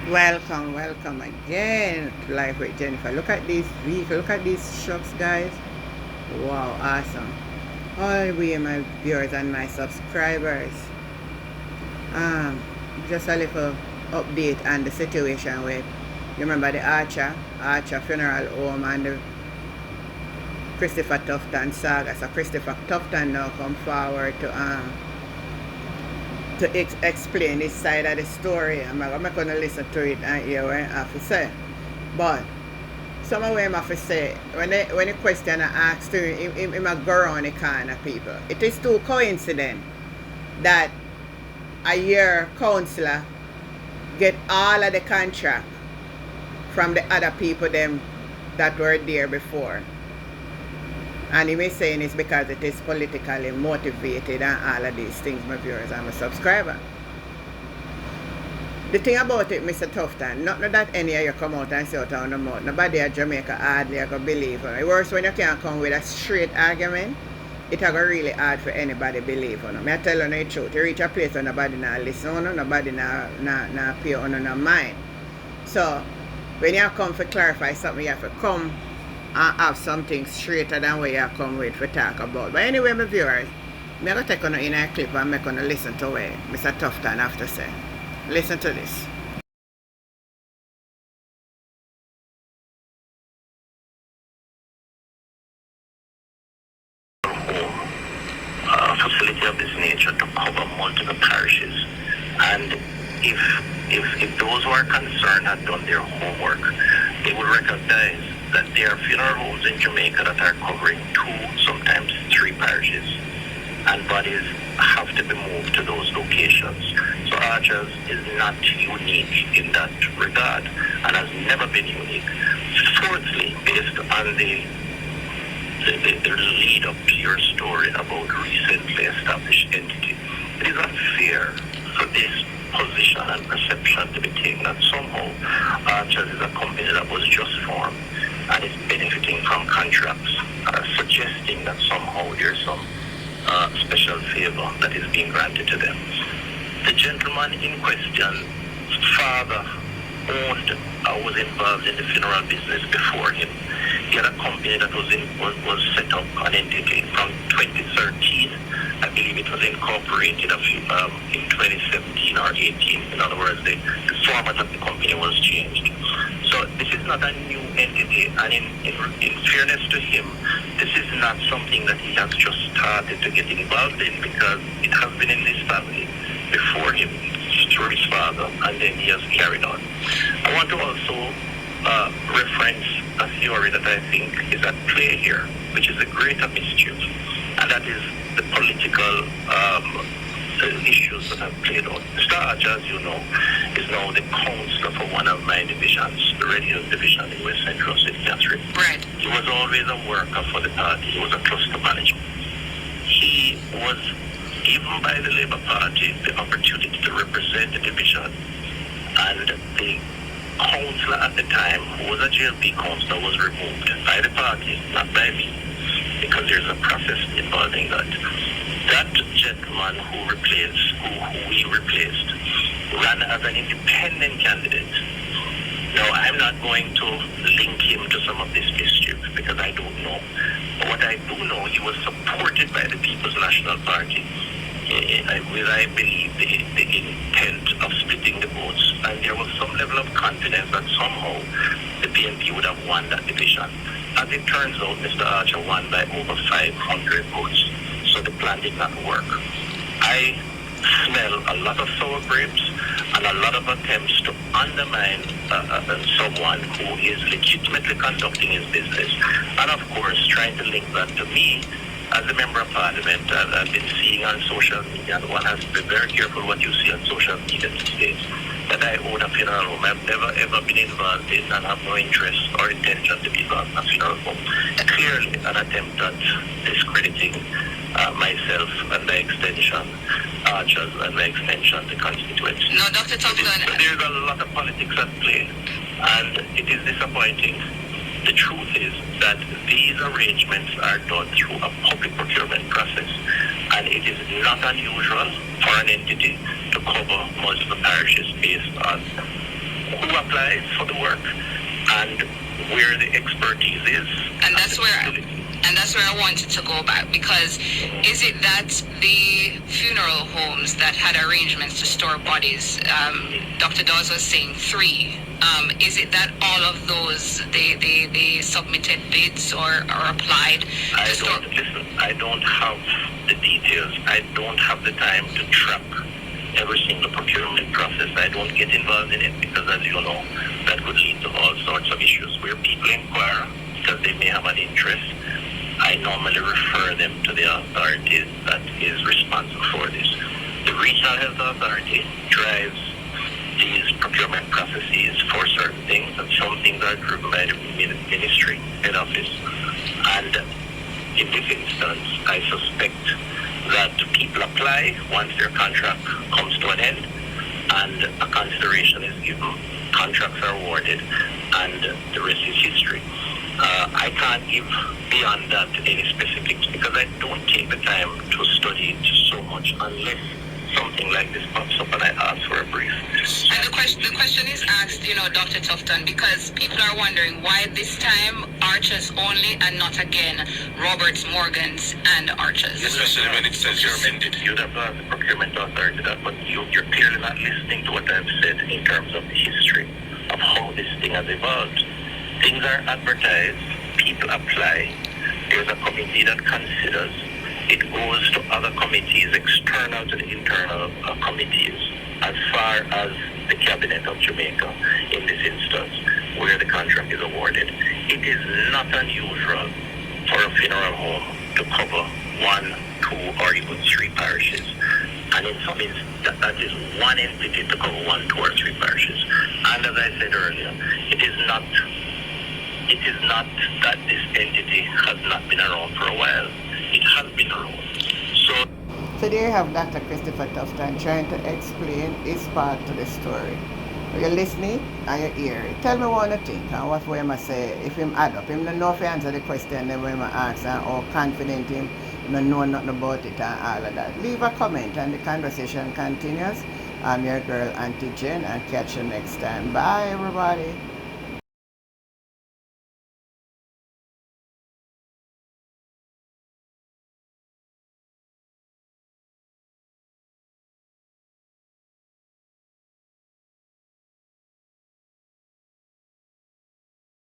Welcome again to Life with Jennifer. Look at these vehicles, look at these trucks, guys. Wow, awesome. All the way, my viewers and my subscribers. Just a little update on the situation with, you remember the Archer Funeral Home and the Christopher Tufton saga. So Christopher Tufton now come forward to explain his side of the story. I'm not going to listen to it and hear what I have to say. But some of what I have to say, when the question I asked to him, he go around the corner, people. It is too coincident that a year councillor get all of the contract from the other people them that were there before. And he may saying it's because it is politically motivated and all of these things, my viewers and my subscriber. The thing about it, Mr. Tufton, not that any of you come out and say out on the mouth. Nobody at Jamaica hardly going to believe it. Worse when you can't come with a straight argument, it's going to really hard for anybody to believe on. I tell you the truth. You reach a place where nobody now listen on, nobody now pay on no mind. So, when you come to clarify something, you have to come and have something straighter than what you come with to talk about. But anyway, my viewers, I'm going to take on in a clip and I'm going to listen to what Mr. Tufton have to say. Listen to this. Facility of this nature to cover multiple parishes, and if those who are concerned had done their homework, they would recognize that there are funeral homes in Jamaica that are covering 2, sometimes 3 parishes, and bodies have to be moved to those locations. So Archers is not unique in that regard and has never been unique. Fourthly, based on the lead up to your story about recently established entity, it is unfair for this position and perception to be taken that somehow Archers is a company that was just formed and is benefiting from contracts, suggesting that somehow there's some special favor that is being granted to them. The gentleman in question, father owned or was involved in the funeral business before him. He had a company that was set up, an entity from 2013. I believe it was incorporated in 2017 or 18. In other words, the format of the company was changed. So this is not a new entity, and in fairness to him, this is not something that he has just started to get involved in, because it has been in this family before him, through his father, and then he has carried on. I want to also reference a theory that I think is at play here, which is a greater mischief, and that is the political issues that have played out. Mr. Archer, as you know, is now the councillor for one of my divisions, the Red Hills division in West Central St. Catherine. Right. He was always a worker for the party. He was a cluster manager. He was given by the Labour Party the opportunity to represent the division, and the councillor at the time, who was a JLP councillor, was removed by the party, not by me, because there's a process involving that. That gentleman who we replaced ran as an independent candidate. Now, I'm not going to link him to some of this mischief because I don't know. But what I do know, he was supported by the People's National Party with, I believe, the intent of splitting the votes. And there was some level of confidence that somehow the PNP would have won that division. As it turns out, Mr. Archer won by over 500 votes. So the plan did not work. I smell a lot of sour grapes and a lot of attempts to undermine someone who is legitimately conducting his business, and of course trying to link that to me as a member of parliament. I've been seeing on social media, and one has to be very careful what you see on social media these days, that I own a funeral home. I've never ever been involved in and have no interest or intention to be involved in a funeral home. Clearly an attempt at discrediting myself and by extension Archers and by extension the constituency. No, Dr. Tufton. So there's a lot of politics at play, and it is disappointing. The truth is that these arrangements are done through a public procurement process, and it is not unusual for an entity to cover multiple parishes based on who apply for the work and where the expertise is. And that's where I wanted to go back, because is it that the funeral homes that had arrangements to store bodies, Dr. Dawes was saying 3, is it that all of those they submitted bids or applied to store? Listen, I don't have the details. I don't have the time to track every single procurement process. I don't get involved in it because, as you know, that could lead to all sorts of issues where people inquire because they may have an interest. I normally refer them to the authority that is responsible for this. The Regional Health Authority drives these procurement processes for certain things, and some things are driven by the ministry head office. And in this instance, I suspect that people apply once their contract comes to an end and a consideration is given, contracts are awarded, and the rest is history. I can't give beyond that any specifics because I don't take the time to study it so much unless something like this pops up and I ask for a brief. And the question is asked, Dr. Tufton, because people are wondering why this time Archers only and not again Roberts, Morgans, and Archers. Especially when it says you're amended. You'd have asked the procurement authority that, but you're clearly not listening to what I've said in terms of the history of how this thing has evolved. Things are advertised, people apply, there's a committee that considers, it goes to other committees, external to the internal committees, as far as the Cabinet of Jamaica in this instance, where the contract is awarded. It is not unusual for a funeral home to cover 1, 2, or even 3 parishes. And in some instances, that is one entity to cover 1, 2, or 3 parishes. And as I said earlier, it is not that this entity has not been around for a while. It has been around. So there you have Dr. Christopher Tufton trying to explain his part to the story. You're listening and you hear it. Tell me what you think and what we must say if him add up. Him don't know if he answer the question then we must ask and how confident him don't know nothing about it and all of that. Leave a comment and the conversation continues. I'm your girl Auntie Jen and catch you next time. Bye everybody.